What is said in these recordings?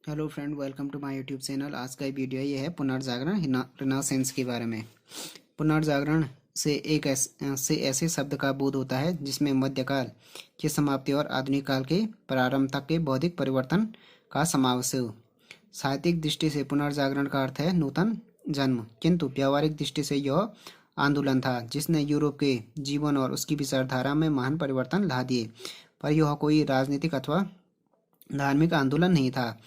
Hello friend, welcome to my YouTube channel. आज का video ये है पुनर्जागरण रिनासेंस के बारे में। पुनर्जागरण से से ऐसे शब्द का बोध होता है जिसमें मध्यकाल की समाप्ति और आधुनिक काल के प्रारंभ तक के बौद्धिक परिवर्तन का समावेश हो। साहित्यिक दृष्टि से पुनर्जागरण का अर्थ है नूतन जन्म, किंतु व्यावहारिक दृष्टि से यह आंदोलन था जिसने यूरोप के जीवन और उसकी विचारधारा में महान परिवर्तन ला दिए। पर यह कोई राजनीतिक अथवा धार्मिक आंदोलन नहीं था।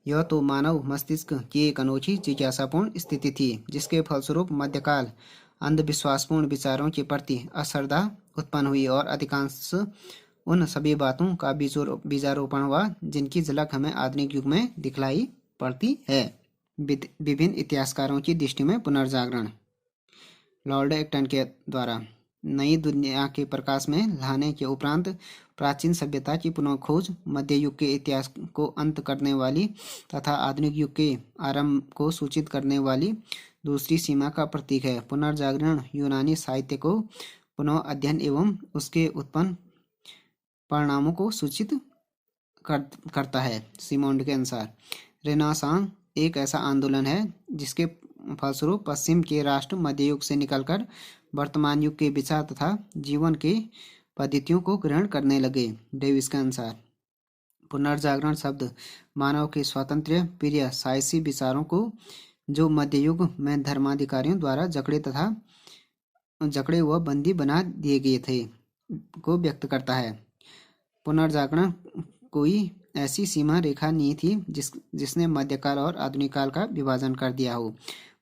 यह तो मानव मस्तिष्क की एक अनोखी जिज्ञासापूर्ण स्थिति थी जिसके फलस्वरूप मध्यकाल अंधविश्वासपूर्ण विचारों के प्रति अश्रद्धा उत्पन्न हुई और अधिकांश उन सभी बातों का बीजारोपण हुआ जिनकी झलक हमें आधुनिक युग में दिखलाई पड़ती है। विभिन्न इतिहासकारों की दृष्टि में पुनर्जागरण लॉर्ड एक्टन के द्वारा नई दुनिया के प्रकाश में लाने के उपरांत प्राचीन सभ्यता की पुनः खोज मध्य युग के इतिहास को अंत करने वाली तथा आधुनिक युग के आरंभ को सूचित करने वाली दूसरी सीमा का प्रतीक है। पुनर्जागरण यूनानी साहित्य को पुनः अध्ययन एवं उसके उत्पन्न परिणामों को सूचित करता है। सिमोंड के अनुसार रेनेसां एक ऐसा आंदोलन है जिसके फलस्वरूप पश्चिम के राष्ट्र मध्य युग से निकलकर वर्तमान युग के विचार तथा जीवन के पद्धतियों को ग्रहण करने लगे। डेविस के अनुसार पुनर्जागरण शब्द मानव के स्वातंत्र्य प्रिय साहसी विचारों को जो मध्य युग में धर्माधिकारियों द्वारा जकड़े व बंदी बना दिए गए थे को व्यक्त करता है। पुनर्जागरण कोई ऐसी सीमा रेखा नहीं थी जिसने मध्यकाल और आधुनिक काल का विभाजन कर दिया हो।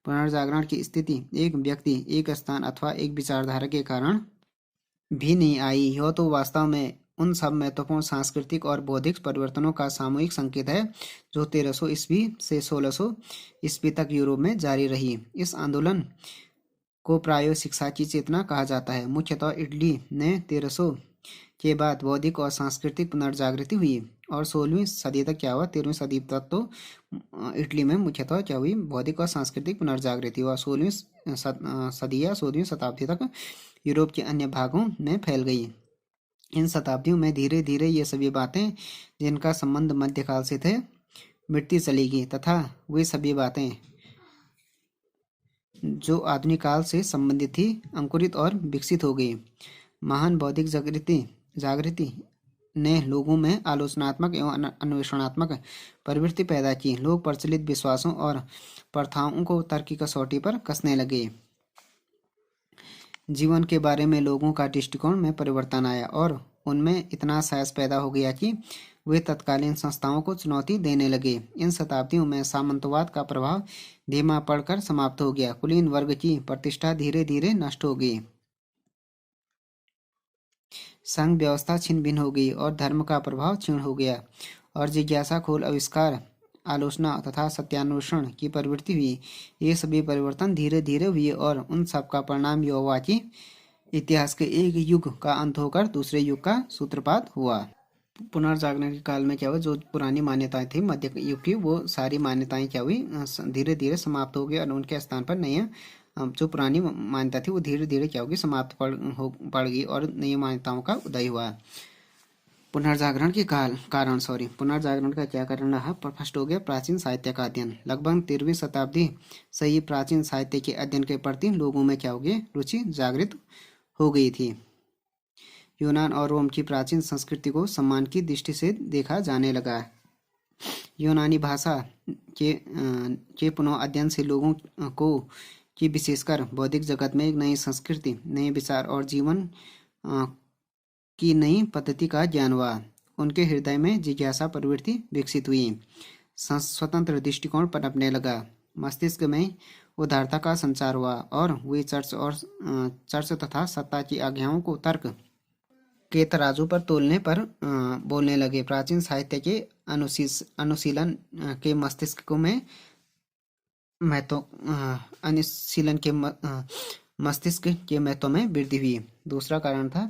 पुनर्जागरण की स्थिति एक व्यक्ति, एक स्थान अथवा एक विचारधारा के कारण भी नहीं आई। यह तो वास्तव में उन सब महत्वपूर्ण सांस्कृतिक और बौद्धिक परिवर्तनों का सामूहिक संकेत है जो 1300 ईस्वी से 1600 ईस्वी तक यूरोप में जारी रही। इस आंदोलन को प्रायो शिक्षा की चेतना कहा जाता है। मुख्यतः इटली ने 1300 के बाद बौद्धिक और सांस्कृतिक पुनर्जागृति हुई और 16वीं सदी तक क्या हुआ, 13वीं सदी तक तो इटली में मुख्यतः क्या हुई, बौद्धिक और सांस्कृतिक पुनर्जागृति हुआ। 16वीं सदी या 16वीं शताब्दी तक यूरोप के अन्य भागों में फैल गई। इन शताब्दियों में धीरे धीरे ये सभी बातें जिनका संबंध मध्यकाल से थे मिटती चली गई तथा वे सभी बातें जो आधुनिक काल से संबंधित थी अंकुरित और विकसित हो गई। महान बौद्धिक जागृति ने लोगों में आलोचनात्मक एवं अन्वेषणात्मक प्रवृत्ति पैदा की। लोग प्रचलित विश्वासों और प्रथाओं को तर्क की कसौटी पर कसने लगे। जीवन के बारे में लोगों का दृष्टिकोण में परिवर्तन आया और उनमें इतना साहस पैदा हो गया कि वे तत्कालीन संस्थाओं को चुनौती देने लगे। इन शताब्दियों में सामंतवाद का प्रभाव धीमा पड़कर समाप्त हो गया। कुलीन वर्ग की प्रतिष्ठा धीरे धीरे नष्ट हो गई। संघ व्यवस्था छिन्न भिन्न हो गई और धर्म का प्रभाव क्षीण हो गया और जिज्ञासा, खोल, आविष्कार, आलोचना तथा सत्यान्वेषण की प्रवृत्ति हुई। ये सभी परिवर्तन धीरे धीरे हुए और उन सब का परिणाम यह हुआ कि इतिहास के एक युग का अंत होकर दूसरे युग का सूत्रपात हुआ। पुनर्जागरण के काल में क्या हुआ, जो पुरानी मान्यताएं थी मध्य युग की, वो सारी मान्यताएं क्या हुई, धीरे धीरे समाप्त हो गई और उनके स्थान पर नए जो पुरानी मान्यता थी वो धीरे धीरे क्या होगी, समाप्त पड़ गई और नई मान्यताओं का उदय हुआ। पुनर्जागरण के पुनर्जागरण का क्या कारण रहा। फर्स्ट हो गया प्राचीन साहित्य का अध्ययन। लगभग 13वीं शताब्दी से ही प्राचीन साहित्य के अध्ययन के प्रति लोगों में क्या हो गई, रुचि जागृत हो गई थी। यूनान और रोम की प्राचीन संस्कृति को सम्मान की दृष्टि से देखा जाने लगा। यूनानी भाषा के पुनः अध्ययन से लोगों को कि विशेषकर बौद्धिक जगत में एक नई संस्कृति, नए विचार और जीवन की नई पद्धति का ज्ञान हुआ। उनके हृदय में जिज्ञासा प्रवृत्ति विकसित हुई। स्वतंत्र दृष्टिकोण पनपने लगा। मस्तिष्क में उदारता का संचार हुआ और वे चर्च तथा सत्ता की आज्ञाओं को तर्क के तराजू पर तोलने पर बोलने लगे। प्राचीन साहित्य के अनुशीलन के मस्तिष्क में मस्तिष्क के महत्व में वृद्धि हुई। दूसरा कारण था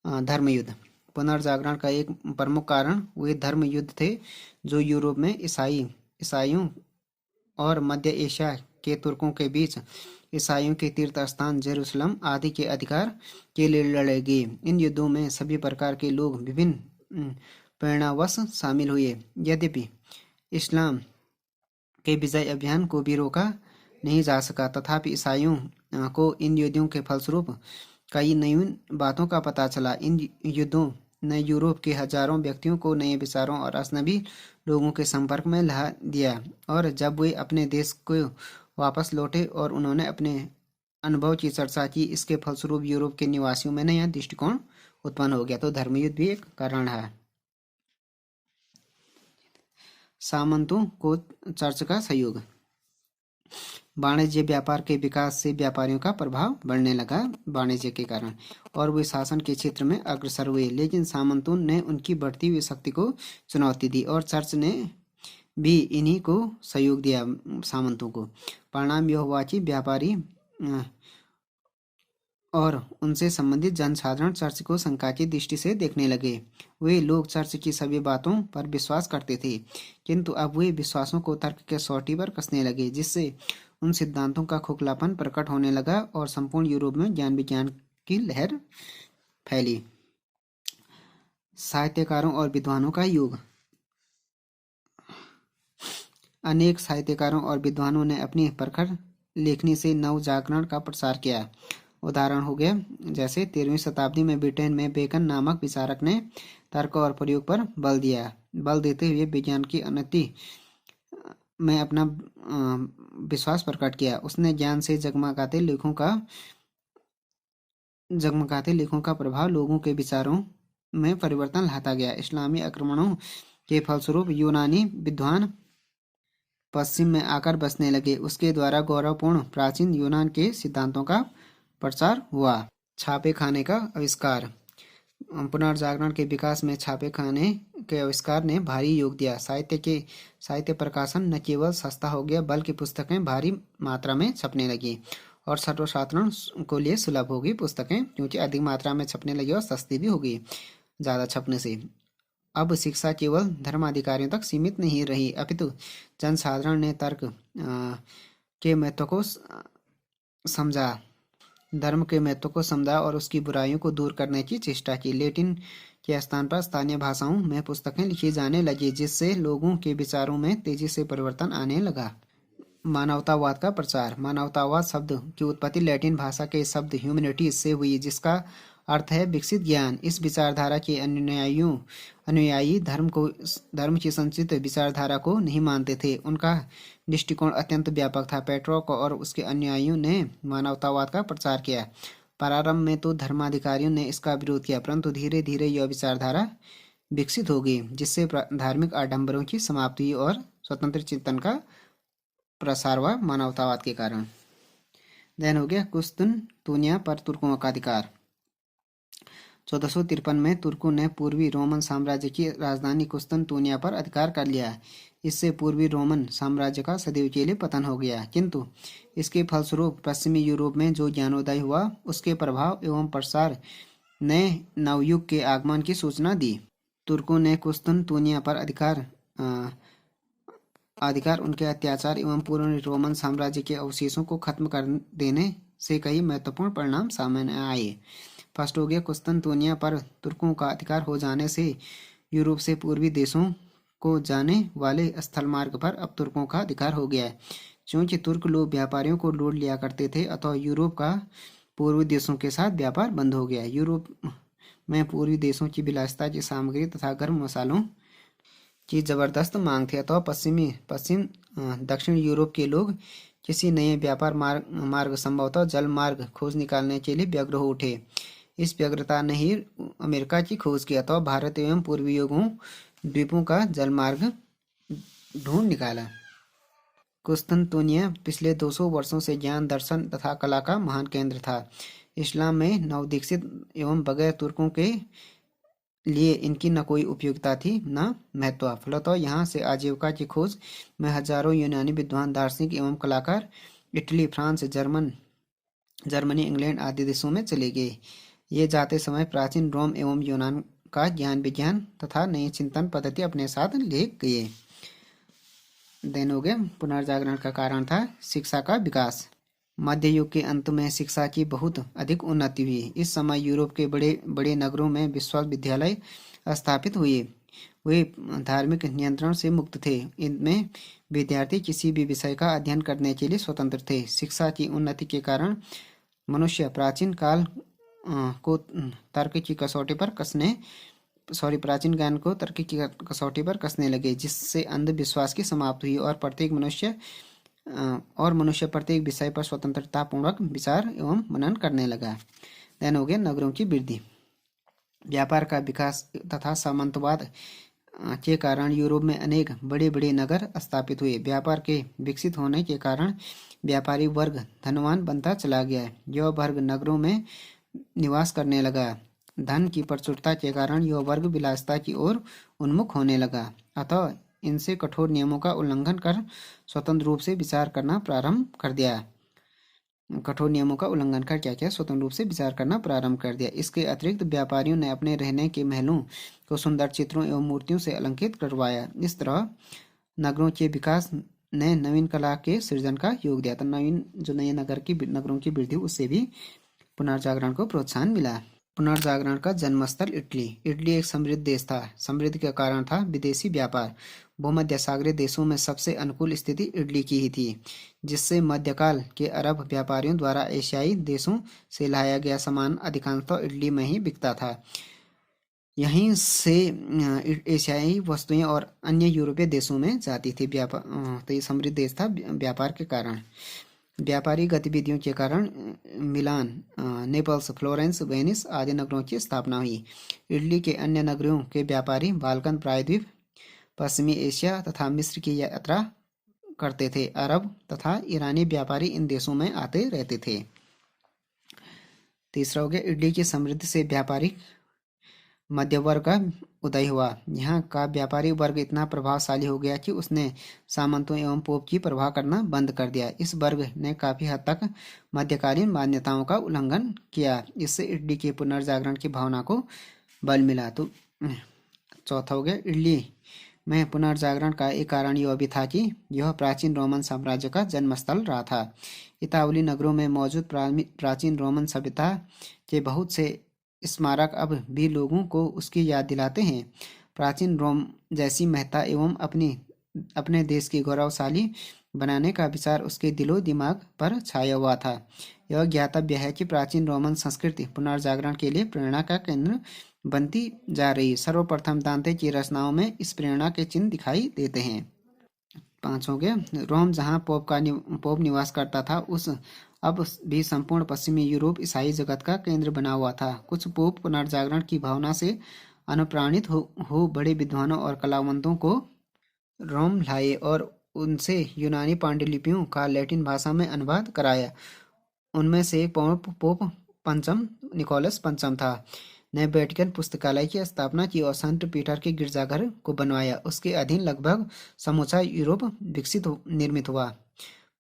धर्मयुद्ध। पुनर्जागरण का एक प्रमुख कारण वे धर्म युद्ध थे जो यूरोप में ईसाइयों और मध्य एशिया के तुर्कों के बीच ईसाइयों के तीर्थ स्थान जेरूसलम आदि के अधिकार के लिए लड़े गए। इन युद्धों में सभी प्रकार के लोग विभिन्न प्रेरणावश शामिल हुए। यद्यपि इस्लाम के विजय अभियान को भी रोका नहीं जा सका। तथापि ईसाइयों को इन युद्धों के फलस्वरूप कई नई बातों का पता चला। इन युद्धों ने यूरोप के हजारों व्यक्तियों को नए विचारों और अजनबी लोगों के संपर्क में ला दिया, और जब वे अपने देश को वापस लौटे और उन्होंने अपने अनुभव की चर्चा की, इसके फलस्वरूप यूरोप के निवासियों में नया दृष्टिकोण उत्पन्न हो गया। तो धर्मयुद्ध भी एक कारण है। सामंतों को चर्च का सहयोग। वाणिज्य व्यापार के विकास से व्यापारियों का प्रभाव बढ़ने लगा वाणिज्य के कारण, और वे शासन के क्षेत्र में अग्रसर हुए। लेकिन सामंतों ने उनकी बढ़ती हुई शक्ति को चुनौती दी, और चर्च ने भी इन्हीं को सहयोग दिया सामंतों को। परिणाम यह हुआ कि व्यापारी और उनसे संबंधित जनसाधारण चर्च को शंका की दृष्टि से देखने लगे। वे लोग चर्च की सभी बातों पर विश्वास करते थे, किंतु अब वे विश्वासों को तर्क के सोटी पर कसने लगे, जिससे उन सिद्धांतों का खोखलापन प्रकट होने लगा और संपूर्ण यूरोप में ज्ञान विज्ञान की लहर फैली। साहित्यकारों और विद्वानों का युग। अनेक साहित्यकारों और विद्वानों ने अपनी प्रखर लेखनी से नव जागरण का प्रसार किया। उदाहरण हो गया जैसे 13वीं शताब्दी में ब्रिटेन में बेकन नामक विचारक ने तर्क और प्रयोग पर बल देते हुए विज्ञान की उन्नति में अपना विश्वास प्रकट किया। उसने ज्ञान से जगमगाते लेखों का प्रभाव लोगों के विचारों में परिवर्तन लाता गया। इस्लामी आक्रमणों के फलस्वरूप यूनानी विद्वान पश्चिम में आकर बसने लगे। उसके द्वारा गौरवपूर्ण प्राचीन यूनान के सिद्धांतों का प्रचार हुआ। छापे खाने का आविष्कार। पुनर्जागरण के विकास में छापे खाने के आविष्कार ने भारी योग दिया। साहित्य प्रकाशन न केवल सस्ता हो गया, बल्कि पुस्तकें भारी मात्रा में छपने लगी, और सर्वसाधारण को लिए सुलभ होगी पुस्तकें, क्योंकि अधिक मात्रा में छपने लगी और सस्ती भी होगी ज़्यादा छपने से। अब शिक्षा केवल धर्माधिकारियों तक सीमित नहीं रही, अपितु जनसाधारण ने तर्क के महत्व को समझा, धर्म के महत्व को समझा और उसकी बुराइयों को दूर करने की चेष्टा की। लैटिन के स्थान पर स्थानीय भाषाओं में पुस्तकें लिखी जाने लगी, जिससे लोगों के विचारों में तेजी से परिवर्तन आने लगा। मानवतावाद का प्रचार। मानवतावाद शब्द की उत्पत्ति लैटिन भाषा के शब्द ह्यूमैनिटीज से हुई, जिसका अर्थ है विकसित ज्ञान। इस विचारधारा के अनुयायी धर्म की संचित विचारधारा को नहीं मानते थे। उनका दृष्टिकोण अत्यंत व्यापक था। पेट्रोक और उसके अनुयायियों ने मानवतावाद का प्रचार किया। प्रारंभ में तो धर्माधिकारियों ने इसका विरोध किया, परंतु धीरे धीरे यह विचारधारा विकसित हो गई, जिससे धार्मिक आडंबरों की समाप्ति हुई और स्वतंत्र चिंतन का प्रसार हुआ मानवतावाद के कारण। देन हो गया कुस्तुनतुनिया पर तुर्कों का अधिकार। 1453 में तुर्कों ने पूर्वी रोमन साम्राज्य की राजधानी कुस्तुनतुनिया पर अधिकार कर लिया। इससे पूर्वी रोमन साम्राज्य का सदैव के लिए पतन हो गया, किंतु इसके फलस्वरूप पश्चिमी यूरोप में जो ज्ञानोदय हुआ, उसके प्रभाव एवं प्रसार नए नवयुग के आगमन की सूचना दी। तुर्कों ने कुस्तुनतुनिया पर अधिकार उनके अत्याचार एवं पूर्व रोमन साम्राज्य के अवशेषों को खत्म कर देने से कई महत्वपूर्ण परिणाम सामने आए। फर्स्ट हो गया, कुस्तुनतुनिया पर तुर्कों का अधिकार हो जाने से यूरोप से पूर्वी देशों को जाने वाले स्थल मार्ग पर अब तुर्कों का अधिकार हो गया है। क्योंकि तुर्क लोग व्यापारियों को लूट लिया करते थे, अतः यूरोप का पूर्वी देशों के साथ व्यापार बंद हो गया। यूरोप में पूर्वी देशों की विलासिता की सामग्री तथा गर्म मसालों की जबरदस्त मांग थी, अतः पश्चिम दक्षिण यूरोप के लोग किसी नए व्यापार मार्ग संभवतः जल मार्ग खोज निकालने के लिए व्यग्र हो उठे। इस व्यग्रता ने ही अमेरिका की खोज की, अतः भारत एवं पूर्वी युगों द्वीपों का जल मार्ग ढूंढ निकाला। कुस्तुनतुनिया पिछले 200 वर्षों से ज्ञान, दर्शन तथा कला का महान केंद्र था। इस्लाम में नवदीक्षित एवं बगैर तुर्कों के लिए इनकी न कोई उपयोगिता थी न महत्व। फलतः यहाँ से आजीविका की खोज में हजारों यूनानी विद्वान, दार्शनिक एवं कलाकार इटली, फ्रांस, जर्मनी, इंग्लैंड आदि देशों में चले गए। ये जाते समय प्राचीन रोम एवं यूनान का ज्ञान विज्ञान तथा नई चिंतन पद्धति अपने साथ ले गए। देन हो गया पुनर्जागरण का कारण था शिक्षा का विकास। मध्य युग के अंत में शिक्षा की बहुत अधिक उन्नति हुई। इस समय यूरोप के बड़े बड़े नगरों में विश्वविद्यालय स्थापित हुए। वे धार्मिक नियंत्रण से मुक्त थे। इनमें विद्यार्थी किसी भी विषय का अध्ययन करने के लिए स्वतंत्र थे। शिक्षा की उन्नति के कारण मनुष्य प्राचीन काल को तर्क की कसौटी पर कसने प्राचीन ज्ञान को तर्क की कसौटी पर कसने लगे, जिससे अंधविश्वास की समाप्ति हुई और मनुष्य प्रत्येक विषय पर स्वतंत्रता पूर्वक विचार एवं मनन करने लगा। देन हो गया नगरों की वृद्धि। व्यापार का विकास तथा सामंतवाद के कारण यूरोप में अनेक बड़े बड़े नगर स्थापित हुए। व्यापार के विकसित होने के कारण व्यापारी वर्ग धनवान बनता चला गया। यह वर्ग नगरों में निवास करने लगा। धन की प्रचुरता के कारण यह वर्ग विलासिता की ओर उन्मुख होने लगा। अतः इनसे कठोर नियमों का उल्लंघन कर स्वतंत्र रूप से विचार करना प्रारंभ कर दिया। कठोर नियमों का उल्लंघन कर क्या किया? स्वतंत्र रूप से विचार करना प्रारंभ कर दिया। इसके अतिरिक्त व्यापारियों ने अपने रहने के महलों को सुंदर चित्रों एवं मूर्तियों से अलंकृत करवाया। इस तरह नगरों के विकास ने नवीन कला के सृजन का योग दिया। तो नए नगरों की वृद्धि, उससे भी पुनर्जागरण को प्रोत्साहन मिला। पुनर्जागरण का जन्मस्थल इटली। इटली एक समृद्ध देश था। समृद्धि का कारण था विदेशी व्यापार। भूमध्य सागरीय देशों में सबसे अनुकूल स्थिति इटली की ही थी, जिससे मध्यकाल के अरब व्यापारियों द्वारा एशियाई देशों से लाया गया सामान अधिकांशतः इटली में ही बिकता था। यहीं से एशियाई वस्तुएं और अन्य यूरोपीय देशों में जाती थी। तो ये समृद्ध देश था व्यापार के कारण। व्यापारिक गतिविधियों के कारण मिलान, नेपल्स, फ्लोरेंस, वेनिस आदि नगरों की स्थापना हुई। इटली के अन्य नगरों के व्यापारी बाल्कन प्रायद्वीप, पश्चिमी एशिया तथा मिस्र की यात्रा करते थे। अरब तथा ईरानी व्यापारी इन देशों में आते रहते थे। तीसरा हो गया इटली की समृद्धि से व्यापारिक मध्य वर्ग का उदय हुआ। यहाँ का व्यापारी वर्ग इतना प्रभावशाली हो गया कि उसने सामंतों एवं पोप की परवाह करना बंद कर दिया। इस वर्ग ने काफी हद तक मध्यकालीन मान्यताओं का उल्लंघन किया। इससे इटली के पुनर्जागरण की भावना को बल मिला। तो चौथा हो गया इटली में पुनर्जागरण का एक कारण यह भी था कि यह प्राचीन रोमन साम्राज्य का जन्मस्थल रहा था। इतावली नगरों में मौजूद प्राचीन रोमन सभ्यता के बहुत से स्मारक अब भी लोगों को उसकी याद दिलाते हैं। प्राचीन रोम जैसी महत्ता एवं अपने देश की गौरवशाली बनाने का विचार उसके दिलो दिमाग पर छाया हुआ था। यह ज्ञातव्य है कि प्राचीन रोमन संस्कृति पुनर्जागरण के लिए प्रेरणा का केंद्र बनती जा रही। सर्वप्रथम दांते की रचनाओं में इस प्रेरणा के चिन्ह दिखाई देते हैं। 5 हो गया रोम, जहाँ पोप निवास करता था, उस अब भी संपूर्ण पश्चिमी यूरोप ईसाई जगत का केंद्र बना हुआ था। कुछ पोप पुनर्जागरण की भावना से अनुप्राणित हो बड़े विद्वानों और कलावंतों को रोम लाए और उनसे यूनानी पांडुलिपियों का लैटिन भाषा में अनुवाद कराया। उनमें से एक पोप पंचम निकोलस पंचम था, ने वेटिकन पुस्तकालय की स्थापना की और संत पीटर के गिरजाघर को बनवाया। उसके अधीन लगभग समूचा यूरोप निर्मित हुआ।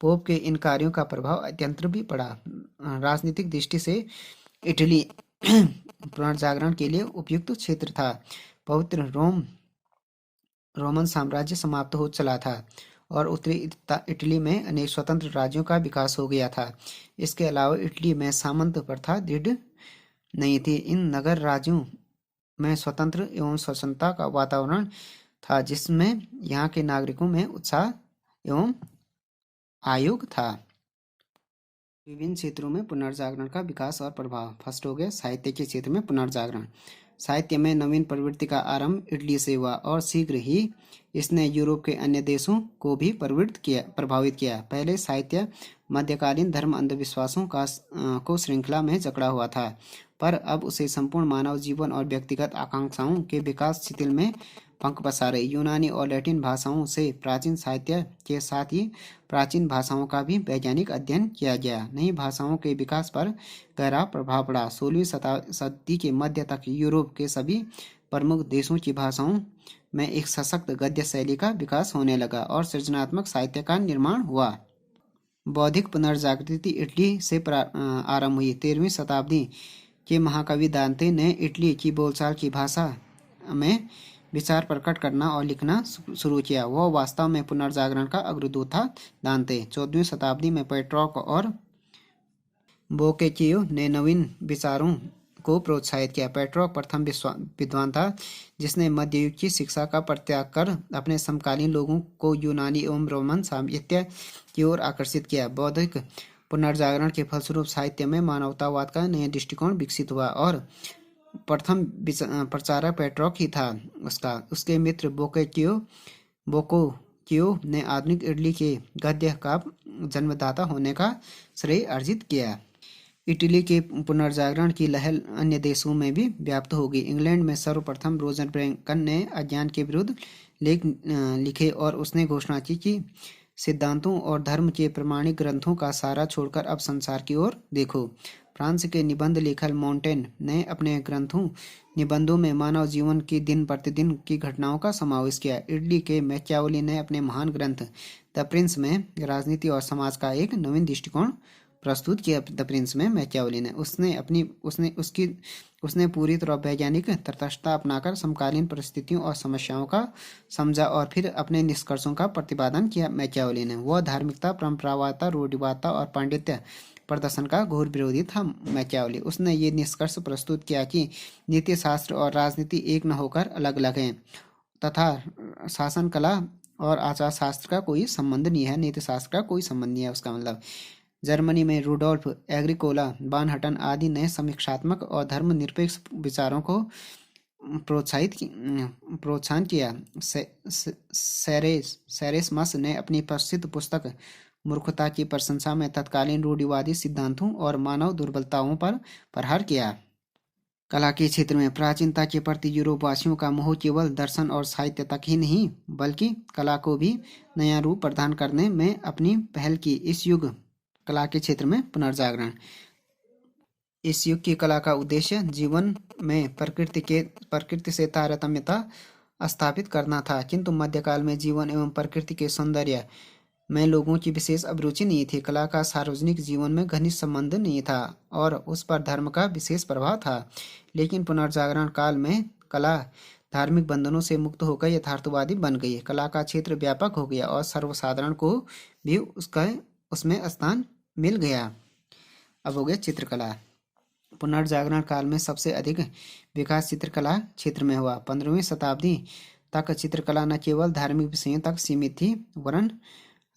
पोप के इन कार्यों का प्रभाव अत्यंत भी पड़ा। राजनीतिक दृष्टि से इटली पुनर्जागरण के लिए उपयुक्त क्षेत्र था। पवित्र रोमन साम्राज्य समाप्त हो चला था और उत्तरी इटली में अनेक स्वतंत्र राज्यों का विकास हो गया था। इसके अलावा इटली में सामंत प्रथा दृढ़ नहीं थी। इन नगर राज्यों में स्वतंत्र एवं स्वच्छता का वातावरण था, जिसमें यहाँ के नागरिकों में उत्साह एवं आयोग था। विभिन्न क्षेत्रों में पुनर्जागरण का विकास और प्रभाव। फर्स्ट हो गया साहित्य के क्षेत्र में पुनर्जागरण। साहित्य में नवीन प्रवृत्ति का आरंभ इटली से हुआ और शीघ्र ही इसने यूरोप के अन्य देशों को भी प्रभावित किया। पहले साहित्य मध्यकालीन धर्म अंधविश्वासों को श्रृंखला में जकड़ा हुआ था, पर अब उसे संपूर्ण मानव जीवन और व्यक्तिगत आकांक्षाओं के विकास शिथिल में पंख पसारे। यूनानी और लैटिन भाषाओं से प्राचीन साहित्य के साथ ही प्राचीन भाषाओं का भी वैज्ञानिक अध्ययन किया गया। नई भाषाओं के विकास पर गहरा प्रभाव पड़ा। 16वीं सदी के मध्य तक यूरोप के सभी प्रमुख देशों की भाषाओं में एक सशक्त गद्य शैली का विकास होने लगा और सृजनात्मक साहित्य का निर्माण हुआ। बौद्धिक पुनर्जागृति इटली से आरंभ हुई। 13वीं शताब्दी के महाकवि दांते ने इटली की बोलचाल की भाषा में विचार प्रकट करना और लिखना शुरू किया। वह वास्तव में पुनर्जागरण का अग्रदूत था। दांते 14वीं शताब्दी में पेट्रॉर्क और बोकेचियो ने नवीन विचारों को प्रोत्साहित किया। पेट्रॉक प्रथम विद्वान था जिसने मध्य युग की शिक्षा का परित्याग कर अपने समकालीन लोगों को यूनानी एवं रोमन साहित्य की ओर आकर्षित किया। बौद्धिक पुनर्जागरण के फलस्वरूप साहित्य में मानवतावाद का नया दृष्टिकोण विकसित हुआ और प्रथम प्रचारक पेट्रॉक ही था। उसके मित्र बोकोक्यो ने आधुनिक इटली के गद्य का जन्मदाता होने का श्रेय अर्जित किया। इटली के पुनर्जागरण की लहर अन्य देशों में भी व्याप्त होगी। इंग्लैंड में सर्वप्रथम रोजनबेकन ने अज्ञान के विरुद्ध लेख लिखे और उसने घोषणा की कि सिद्धांतों और धर्म के प्रमाणिक ग्रंथों का सारा छोड़कर अब संसार की ओर देखो। फ्रांस के निबंध लेखक मोंटेन ने अपने निबंधों में मानव जीवन की दिन प्रतिदिन की घटनाओं का समावेश किया। इटली के मैकियावेली ने अपने महान ग्रंथ द प्रिंस में राजनीति और समाज का एक नवीन दृष्टिकोण प्रस्तुत किया। द प्रिंस में मैकियावेली ने उसने पूरी तरह वैज्ञानिक तटस्थता अपनाकर समकालीन परिस्थितियों और समस्याओं का समझा और फिर अपने निष्कर्षों का प्रतिपादन किया। मैकियावेली ने वह धार्मिकता, परंपरावादिता, रूढ़िवादिता और पांडित्य प्रदर्शन का घोर विरोधी था। मैकियावेली उसने ये निष्कर्ष प्रस्तुत किया कि नीति शास्त्र और राजनीति एक न होकर अलग अलग हैं तथा शासन कला और आचार शास्त्र का कोई संबंध नहीं है। नीति शास्त्र का कोई संबंध नहीं है। उसका मतलब जर्मनी में रूडोल्फ एग्रीकोला, बानहटन आदि ने समीक्षात्मक और धर्मनिरपेक्ष विचारों को प्रोत्साहन किया। सेरेसमस ने अपनी प्रसिद्ध पुस्तक मूर्खता की प्रशंसा में तत्कालीन रूढ़िवादी सिद्धांतों और मानव दुर्बलताओं पर प्रहार किया। कला के क्षेत्र में प्राचीनता के प्रति यूरोपवासियों का मोह केवल दर्शन और साहित्य तक ही नहीं बल्कि कला को भी नया रूप प्रदान करने में अपनी पहल की। इस युग कला के क्षेत्र में पुनर्जागरण। इस युग की कला का उद्देश्य जीवन में प्रकृति से तारतम्यता स्थापित करना था, किंतु मध्यकाल में जीवन एवं प्रकृति के सौंदर्य में लोगों की विशेष अभिरुचि नहीं थी। कला का सार्वजनिक जीवन में घनिष्ठ संबंध नहीं था और उस पर धर्म का विशेष प्रभाव था। लेकिन पुनर्जागरण काल में कला धार्मिक बंधनों से मुक्त होकर यथार्थवादी बन गई। कला का क्षेत्र व्यापक हो गया और सर्वसाधारण को भी उसमें स्थान मिल गया। अब हो गया चित्रकला। पुनर्जागरण काल में सबसे अधिक विकास चित्रकला क्षेत्र में हुआ। 15वीं शताब्दी तक चित्रकला न केवल धार्मिक विषयों तक सीमित थी वरन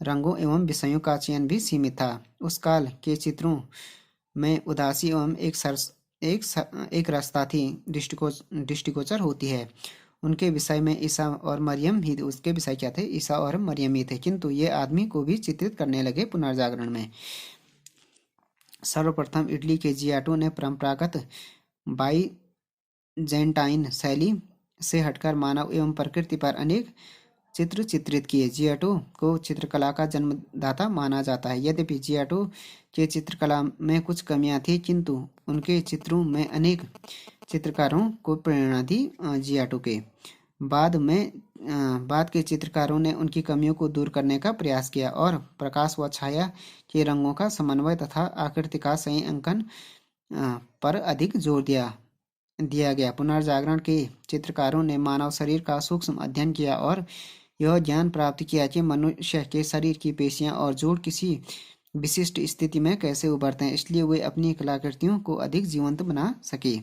रंगों एवं विषयों का चयन भी सीमित था। उस काल के चित्रों में उदासी एवं एक रसता थी दृष्टिगोचर होती है। उनके विषय में ईसा और मरियम ही उसके विषय क्या थे? ईसा और मरियम ही थे, किंतु ये आदमी को भी चित्रित करने लगे। पुनर्जागरण में सर्वप्रथम इटली के जियाटो ने परंपरागत बाइजेंटाइन शैली से हटकर मानव एवं प्रकृति पर अनेक चित्र चित्रित किए। जियाटो को चित्रकला का जन्मदाता माना जाता है। यद्यपि जियाटो के चित्रकला में कुछ कमियां थी, किंतु उनके चित्रों में अनेक चित्रकारों को प्रेरणा दी। जियाटो के बाद के चित्रकारों ने उनकी कमियों को दूर करने का प्रयास किया और प्रकाश व छाया के रंगों का समन्वय तथा आकृति का सही अंकन पर अधिक जोर दिया गया। पुनर्जागरण के चित्रकारों ने मानव शरीर का सूक्ष्म अध्ययन किया और यह ज्ञान प्राप्त किया कि मनुष्य के शरीर की पेशियां और जोड़ किसी विशिष्ट स्थिति में कैसे उभरते हैं, इसलिए वे अपनी कलाकृतियों को अधिक जीवंत बना सके।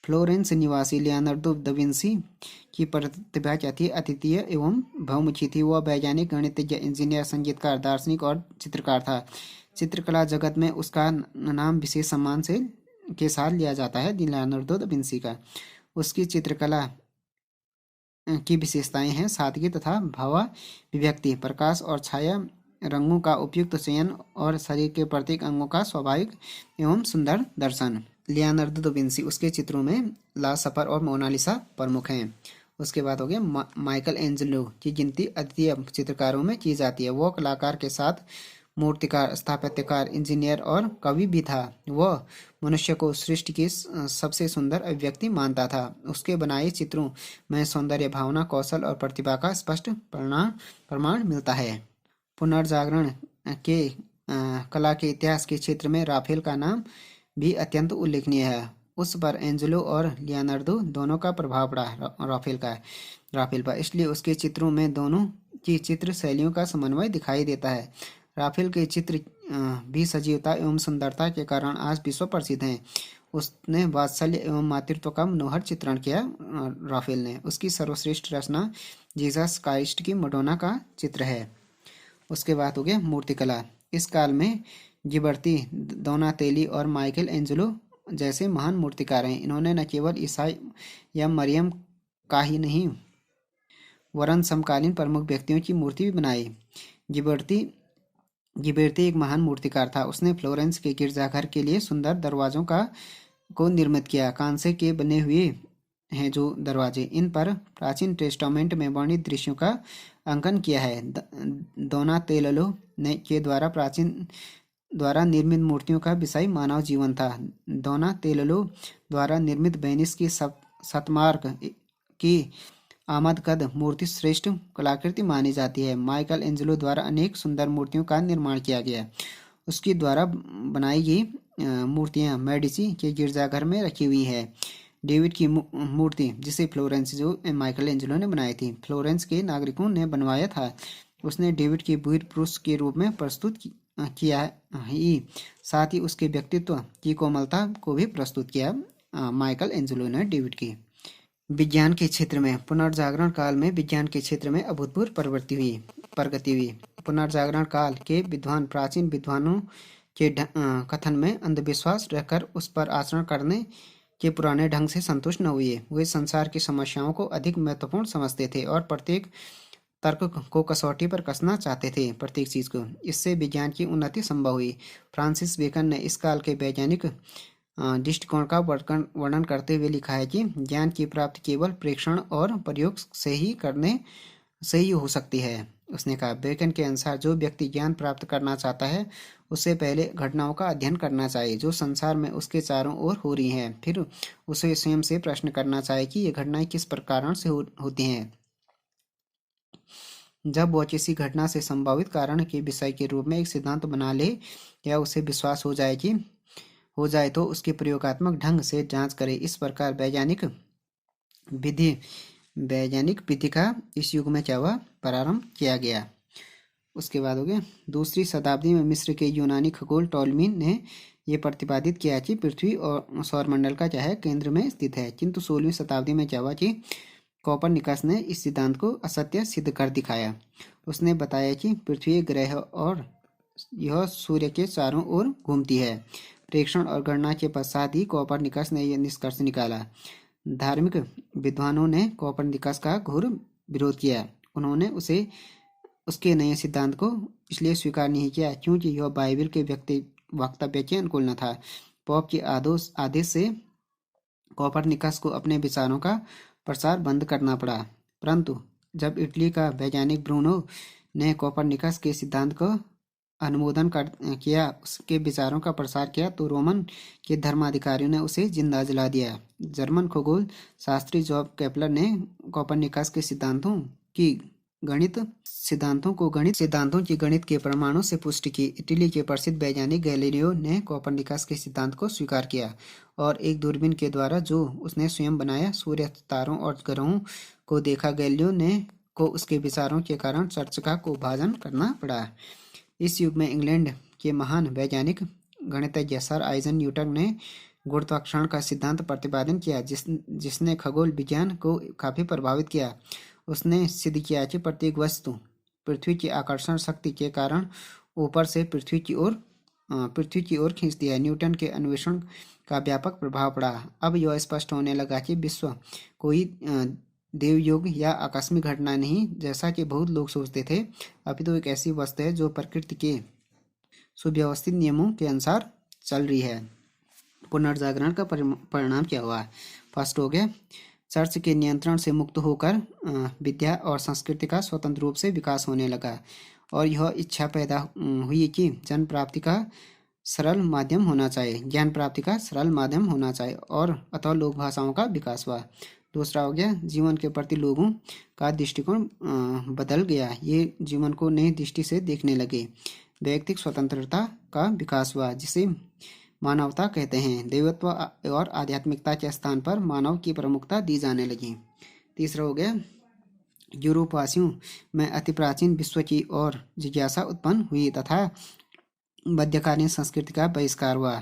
फ्लोरेंस निवासी लियोनार्दो दा विंसी की प्रतिभा क्या थी? अद्वितीय एवं बहुमुखी थी। वह वैज्ञानिक, गणितज्ञ, इंजीनियर, संगीतकार, दार्शनिक और चित्रकार था। चित्रकला जगत में उसका नाम विशेष सम्मान के साथ लिया जाता है, लियोनार्दो दा विंसी का। उसकी चित्रकला की विशेषताएं हैं सादगी तथा भावाभिव्यक्ति, प्रकाश और छाया, रंगों का उपयुक्त चयन और शरीर के प्रत्येक अंगों का स्वाभाविक एवं सुंदर दर्शन। लियोनार्दो दा विंसी, उसके चित्रों में ला सफर और मोनालिसा प्रमुख हैं। उसके बाद हो गया माइकल एंजेलो की गिनती अद्वितीय चित्रकारों में की जाती है। वह कलाकार के साथ मूर्तिकार, स्थापत्यकार, इंजीनियर और कवि भी था। वह मनुष्य को सृष्टि की सबसे सुंदर अभिव्यक्ति मानता था। उसके बनाए चित्रों में सौंदर्य, भावना, कौशल और प्रतिभा का स्पष्ट प्रमाण मिलता है। पुनर्जागरण के कला के इतिहास के क्षेत्र में राफेल का नाम भी अत्यंत उल्लेखनीय है। उस पर एंजेलो और लियोनार्दो दोनों का प्रभाव पड़ा राफेल पर, इसलिए उसके चित्रों में दोनों की चित्र शैलियों का समन्वय दिखाई देता है। राफेल के चित्र भी सजीवता एवं सुंदरता के कारण आज विश्व प्रसिद्ध हैं। उसने वात्सल्य एवं मातृत्व का मनोहर चित्रण किया। राफेल ने उसकी सर्वश्रेष्ठ रचना जीसस क्राइस्ट की मडोना का चित्र है। उसके बाद हो गया मूर्तिकला। इस काल में गिबर्ती, दोनातेली और माइकल एंजेलो जैसे महान मूर्तिकार हैं। इन्होंने न केवल ईसाई या मरियम का ही नहीं वरन समकालीन प्रमुख व्यक्तियों की मूर्ति भी बनाई। गिबर्ती गिबेर्ती एक महान मूर्तिकार था। उसने फ्लोरेंस के गिरजाघर के लिए सुंदर दरवाजों को निर्मित किया। कांसे के बने हुए हैं जो दरवाजे, इन पर प्राचीन टेस्टामेंट में वर्णित दृश्यों का अंकन किया है। दोनातेलो ने के द्वारा निर्मित मूर्तियों का विषय मानव जीवन था। दोनातेलो द्वारा निर्मित वेनिस की सतमार्क की आमद कद मूर्ति श्रेष्ठ कलाकृति मानी जाती है। माइकल एंजेलो द्वारा अनेक सुंदर मूर्तियों का निर्माण किया गया। उसकी द्वारा बनाई गई मूर्तियां मेडिसी के गिरजाघर में रखी हुई है। डेविड की मूर्ति, जिसे फ्लोरेंस जो माइकल एंजेलो ने बनाई थी, फ्लोरेंस के नागरिकों ने बनवाया था। उसने डेविड के वीर पुरुष के रूप में प्रस्तुत किया ही साथ ही उसके व्यक्तित्व की कोमलता को भी प्रस्तुत किया। माइकल एंजेलो ने डेविड की। विज्ञान के क्षेत्र में पुनर्जागरण काल में विज्ञान के क्षेत्र में अभूतपूर्व प्रगति हुई। पुनर्जागरण काल के विद्वान प्राचीन विद्वानों के कथन में अंधविश्वास रहकर उस पर आचरण करने के पुराने ढंग से संतुष्ट न हुए। वे संसार की समस्याओं को अधिक महत्वपूर्ण समझते थे और प्रत्येक तर्क को कसौटी पर कसना चाहते थे, प्रत्येक चीज को। इससे विज्ञान की उन्नति संभव हुई। फ्रांसिस बेकन ने इस काल के वैज्ञानिक दृष्टिकोण का वर्णन करते हुए लिखा है कि ज्ञान की प्राप्ति केवल प्रेक्षण और प्रयोग से ही हो सकती है। उसने कहा, बेकन के अनुसार जो व्यक्ति ज्ञान प्राप्त करना चाहता है उससे पहले घटनाओं का अध्ययन करना चाहिए जो संसार में उसके चारों ओर हो रही हैं। फिर उसे स्वयं से प्रश्न करना चाहिए कि ये घटनाएं किस कारण से होती हैं। जब वह किसी घटना से संभावित कारण के विषय के रूप में एक सिद्धांत बना ले या उसे विश्वास हो जाए तो उसकी प्रयोगात्मक ढंग से जांच करे। इस प्रकार वैज्ञानिक विधि का इस युग में क्या हुआ, प्रारंभ किया गया। उसके बाद हो गया 2वीं शताब्दी में मिस्र के यूनानी खगोल टॉलमी ने यह प्रतिपादित किया कि पृथ्वी और सौरमंडल का क्या है, केंद्र में स्थित है। किंतु 16वीं शताब्दी में क्या हुआ कि कोपरनिकस ने इस सिद्धांत को असत्य सिद्ध कर दिखाया। उसने बताया कि पृथ्वी एक ग्रह और यह सूर्य के चारों ओर घूमती है। प्रेक्षण और गणना के पश्चात ही कोपरनिकस ने यह निष्कर्ष निकाला। धार्मिक विद्वानों ने कोपरनिकस का घोर विरोध किया। उन्होंने उसके नए सिद्धांत को इसलिए स्वीकार नहीं किया क्योंकि यह बाइबल के वक्तव्य के अनुकूल न था। पोप के आदेश से कोपरनिकस को अपने विचारों का प्रसार बंद करना पड़ा। परंतु जब इटली का वैज्ञानिक ब्रूनो ने कोपरनिकस के सिद्धांत को अनुमोदन किया, उसके विचारों का प्रसार किया, तो रोमन के धर्माधिकारियों ने उसे जिंदा जला दिया। जर्मन खगोल शास्त्री जॉब केपलर ने कोपरनिकस के सिद्धांतों की गणित के प्रमाणों से पुष्टि की। इटली के प्रसिद्ध वैज्ञानिक गैलीलियो ने कोपरनिकस के सिद्धांत को स्वीकार किया और एक दूरबीन के द्वारा जो उसने स्वयं बनाया सूर्य, तारों और ग्रहों को देखा। गैलीलियो को उसके विचारों के कारण चर्च को भाजन करना पड़ा। इस युग में इंग्लैंड के महान वैज्ञानिक गणितज्ञ सर आइजन न्यूटन ने गुरुत्वाकर्षण का सिद्धांत प्रतिपादन किया, जिसने खगोल विज्ञान को काफी प्रभावित किया। उसने सिद्ध किया कि प्रत्येक वस्तु पृथ्वी की आकर्षण शक्ति के कारण ऊपर से पृथ्वी की ओर खींचती है। न्यूटन के अन्वेषण का व्यापक प्रभाव पड़ा। अब यह स्पष्ट होने लगा कि विश्व कोई देवयोग या आकस्मिक घटना नहीं, जैसा कि बहुत लोग सोचते थे, अपितु एक ऐसी वस्तु है जो प्रकृति के सुव्यवस्थित नियमों के अनुसार चल रही है। पुनर्जागरण का परिणाम क्या हुआ? फर्स्ट हो गया, चर्च के नियंत्रण से मुक्त होकर विद्या और संस्कृति का स्वतंत्र रूप से विकास होने लगा और यह इच्छा पैदा हुई कि ज्ञान प्राप्ति का सरल माध्यम होना चाहिए और अतः लोक भाषाओं का विकास हुआ। दूसरा हो गया, जीवन के प्रति लोगों का दृष्टिकोण बदल गया। ये जीवन को नई दृष्टि से देखने लगे। व्यक्तिक स्वतंत्रता का विकास हुआ, जिसे मानवता कहते हैं। दैवत्व और आध्यात्मिकता के स्थान पर मानव की प्रमुखता दी जाने लगी। तीसरा हो गया, यूरोपवासियों में अति प्राचीन विश्व की ओर जिज्ञासा उत्पन्न हुई तथा मध्यकालीन संस्कृति का बहिष्कार हुआ।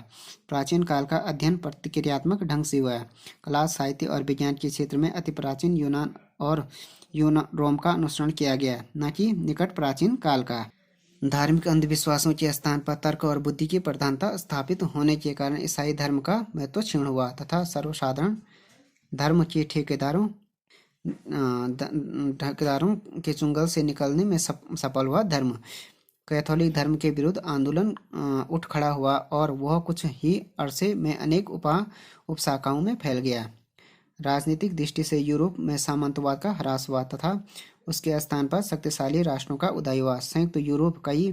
प्राचीन काल का अध्ययन प्रतिक्रियात्मक ढंग से हुआ। कला, साहित्य और विज्ञान के क्षेत्र में अति प्राचीन यूनान और रोम का अनुसरण किया गया, न कि निकट प्राचीन काल का। धार्मिक अंधविश्वासों के स्थान पर तर्क और बुद्धि की प्रधानता स्थापित होने के कारण ईसाई धर्म का महत्व क्षीण हुआ तथा सर्वसाधारण धर्म के ठेकेदारों के चुंगल से निकलने में सफल हुआ। धर्म कैथोलिक धर्म के विरुद्ध आंदोलन उठ खड़ा हुआ और वह कुछ ही अरसे में अनेक उपशाखाओं में फैल गया। राजनीतिक दृष्टि से यूरोप में सामंतवाद का ह्रास हुआ तथा उसके स्थान पर शक्तिशाली राष्ट्रों का उदय हुआ। संयुक्त यूरोप कई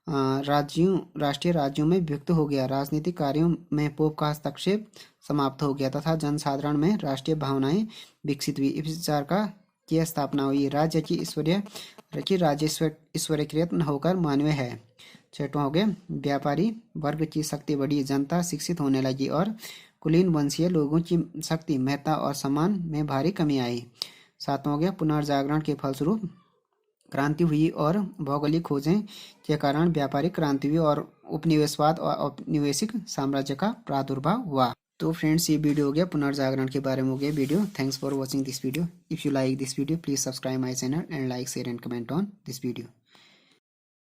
राष्ट्रीय राज्यों में विभक्त हो गया। राजनीतिक कार्यों में पोप का हस्तक्षेप समाप्त हो गया तथा जनसाधारण में राष्ट्रीय भावनाएं विकसित हुई। इस विचार की स्थापना हुई। राज्य की ईश्वरीकृत न होकर मानवीय है। छठवां हो गया व्यापारी वर्ग की शक्ति बढ़ी, जनता शिक्षित होने लगी और कुलीन वंशीय लोगों की शक्ति, महत्ता और सम्मान में भारी कमी आई। सातवां हो गया पुनर्जागरण के फलस्वरूप क्रांति हुई और भौगोलिक खोजें के कारण व्यापारिक क्रांति हुई और उपनिवेशवाद और औपनिवेशिक साम्राज्य का प्रादुर्भाव हुआ। तो फ्रेंड्स, ये वीडियो हो गया पुनर्जागरण के बारे में हो गया video. Thanks for watching this video. If you like this video please subscribe my channel and like, share and comment on this video.